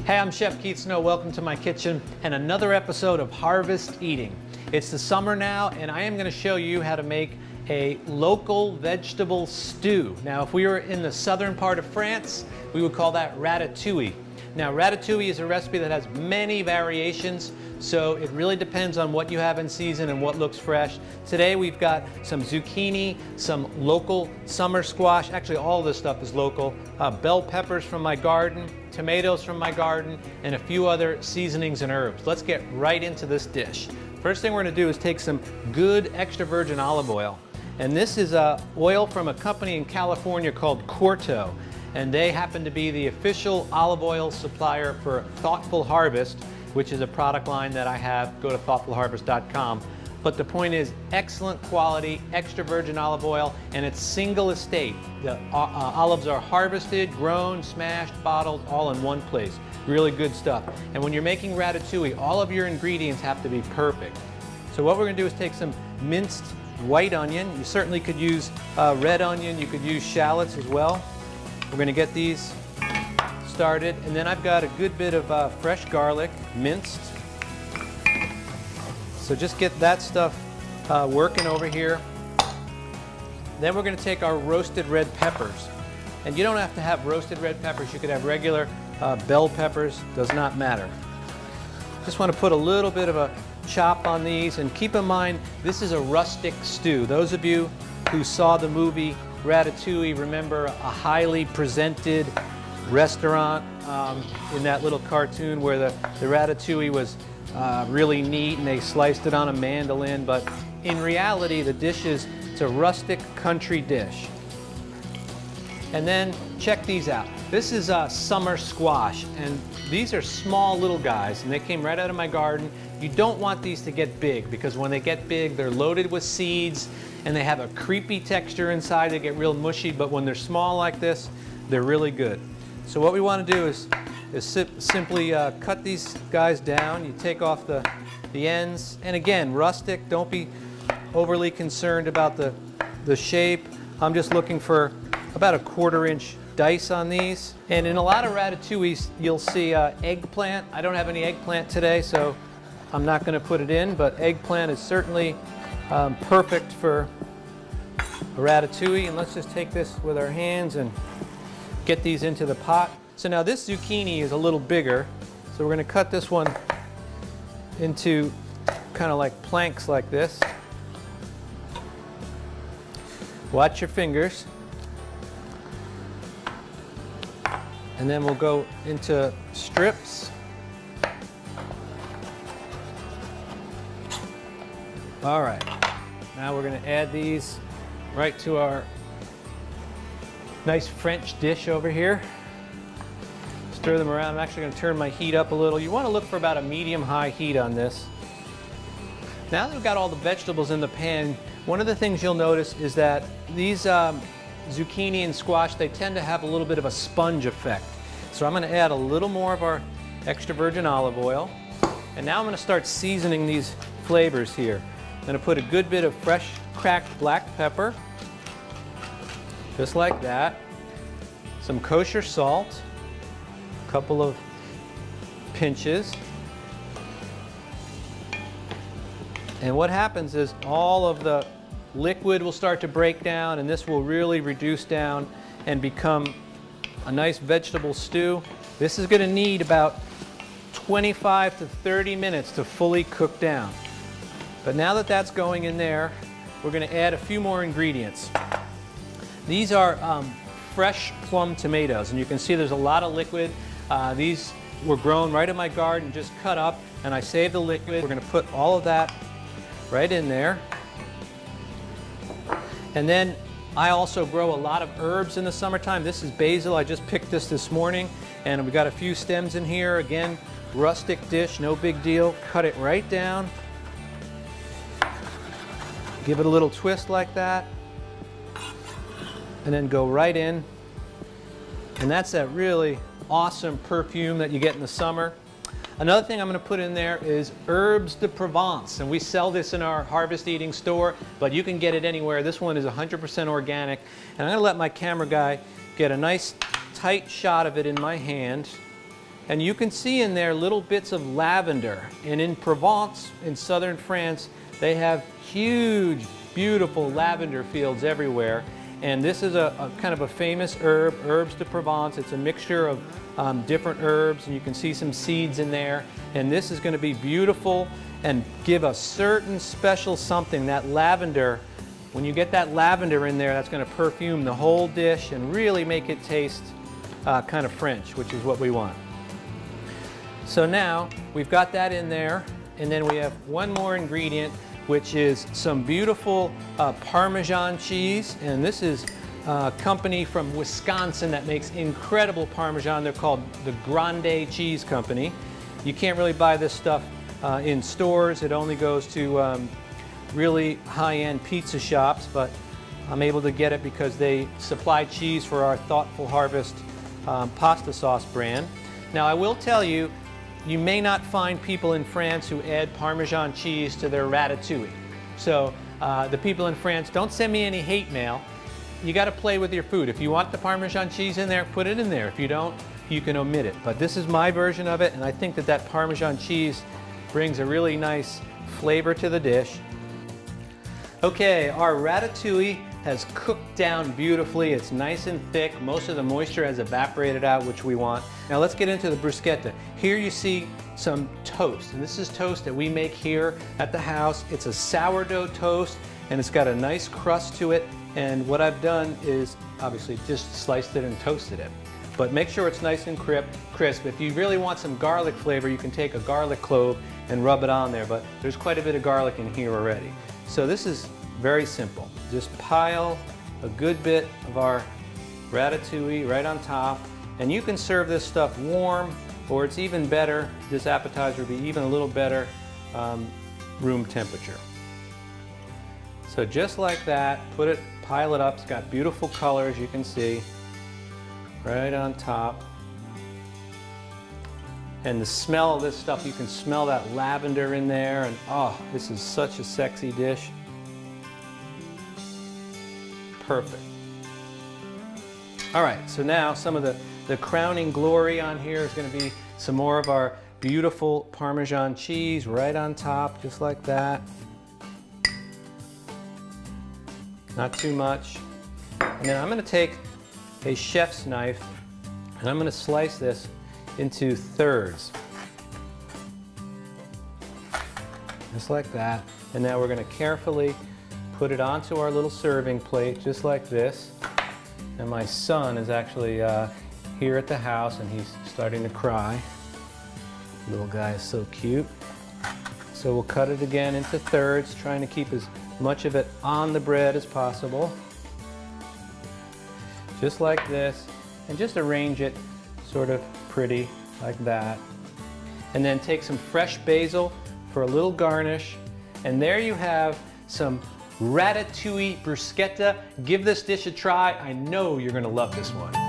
Hey, I'm Chef Keith Snow. Welcome to my kitchen and another episode of Harvest Eating. It's the summer now, and I am going to show you how to make a local vegetable stew. Now, if we were in the southern part of France, we would call that ratatouille. Now, ratatouille is a recipe that has many variations, so it really depends on what you have in season and what looks fresh. Today we've got some zucchini, some local summer squash, actually all this stuff is local, bell peppers from my garden, tomatoes from my garden, and a few other seasonings and herbs. Let's get right into this dish. First thing we're going to do is take some good extra virgin olive oil. And this is oil from a company in California called Corto. And they happen to be the official olive oil supplier for Thoughtful Harvest, which is a product line that I have. Go to thoughtfulharvest.com. But the point is, excellent quality, extra virgin olive oil, and it's single estate. The olives are harvested, grown, smashed, bottled, all in one place. Really good stuff. And when you're making ratatouille, all of your ingredients have to be perfect. So what we're going to do is take some minced white onion. You certainly could use red onion. You could use shallots as well. We're going to get these started, and then I've got a good bit of fresh garlic, minced. So just get that stuff working over here. Then we're going to take our roasted red peppers. And you don't have to have roasted red peppers. You could have regular bell peppers. Does not matter. Just want to put a little bit of a chop on these, and keep in mind this is a rustic stew. Those of you who saw the movie Ratatouille remember a highly presented restaurant in that little cartoon where the ratatouille was really neat and they sliced it on a mandolin, but in reality the dish is, it's a rustic country dish. And then check these out. This is summer squash, and these are small little guys, and they came right out of my garden. You don't want these to get big, because when they get big they're loaded with seeds and they have a creepy texture inside. They get real mushy, but when they're small like this, they're really good. So what we want to do is simply cut these guys down. You take off the ends, and again, rustic. Don't be overly concerned about the shape. I'm just looking for about a 1/4 inch dice on these. And in a lot of ratatouilles, you'll see eggplant. I don't have any eggplant today, so I'm not going to put it in, but eggplant is certainly perfect for a ratatouille. And let's just take this with our hands and get these into the pot. So now this zucchini is a little bigger, so we're going to cut this one into kind of like planks like this. Watch your fingers. And then we'll go into strips. All right, now we're going to add these right to our nice French dish over here. Stir them around. I'm actually going to turn my heat up a little. You want to look for about a medium-high heat on this. Now that we've got all the vegetables in the pan, one of the things you'll notice is that these zucchini and squash, they tend to have a little bit of a sponge effect. So I'm going to add a little more of our extra virgin olive oil. And now I'm going to start seasoning these flavors here. I'm going to put a good bit of fresh cracked black pepper, just like that. Some kosher salt, a couple of pinches. And what happens is all of the liquid will start to break down, and this will really reduce down and become a nice vegetable stew. This is going to need about 25 to 30 minutes to fully cook down. But now that that's going in there, we're going to add a few more ingredients. These are fresh plum tomatoes, and you can see there's a lot of liquid. These were grown right in my garden, just cut up, and I saved the liquid. We're going to put all of that right in there. And then I also grow a lot of herbs in the summertime. This is basil. I just picked this morning, and we've got a few stems in here. Again, rustic dish, no big deal. Cut it right down. Give it a little twist like that, and then go right in. And that's that really awesome perfume that you get in the summer. Another thing I'm going to put in there is herbes de Provence, and we sell this in our Harvest Eating store, but you can get it anywhere. This one is 100% organic, and I'm going to let my camera guy get a nice tight shot of it in my hand. And you can see in there little bits of lavender. And in Provence, in southern France, they have huge, beautiful lavender fields everywhere. And this is a kind of a famous herb, herbes de Provence. It's a mixture of different herbs, and you can see some seeds in there. And this is going to be beautiful and give a certain special something. That lavender, when you get that lavender in there, that's going to perfume the whole dish and really make it taste kind of French, which is what we want. So now we've got that in there, and then we have one more ingredient, which is some beautiful Parmesan cheese. And this is a company from Wisconsin that makes incredible Parmesan. They're called the Grande Cheese Company. You can't really buy this stuff in stores. It only goes to really high-end pizza shops, but I'm able to get it because they supply cheese for our Thoughtful Harvest pasta sauce brand. Now I will tell you, you may not find people in France who add Parmesan cheese to their ratatouille. So the people in France, don't send me any hate mail. You got to play with your food. If you want the Parmesan cheese in there, put it in there. If you don't, you can omit it. But this is my version of it, and I think that that Parmesan cheese brings a really nice flavor to the dish. Okay, our ratatouille has cooked down beautifully. It's nice and thick. Most of the moisture has evaporated out, which we want. Now let's get into the bruschetta. Here you see some toast, and this is toast that we make here at the house. It's a sourdough toast, and it's got a nice crust to it. And what I've done is obviously just sliced it and toasted it. But make sure it's nice and crisp. If you really want some garlic flavor, you can take a garlic clove and rub it on there, but there's quite a bit of garlic in here already. So this is very simple. Just pile a good bit of our ratatouille right on top, and you can serve this stuff warm, or it's even better, this appetizer would be even a little better room temperature. So just like that, pile it up. It's got beautiful colors, you can see, right on top. And the smell of this stuff, you can smell that lavender in there, and oh, this is such a sexy dish. Perfect. All right, so now some of the crowning glory on here is going to be some more of our beautiful Parmesan cheese right on top, just like that. Not too much. And then I'm going to take a chef's knife and I'm going to slice this into thirds. Just like that. And now we're going to carefully put it onto our little serving plate, just like this. And my son is actually here at the house, and he's starting to cry. Little guy is so cute. So we'll cut it again into thirds, trying to keep as much of it on the bread as possible. Just like this, and just arrange it sort of pretty like that. And then take some fresh basil for a little garnish. And there you have some Ratatouille Bruschetta. Give this dish a try. I know you're going to love this one.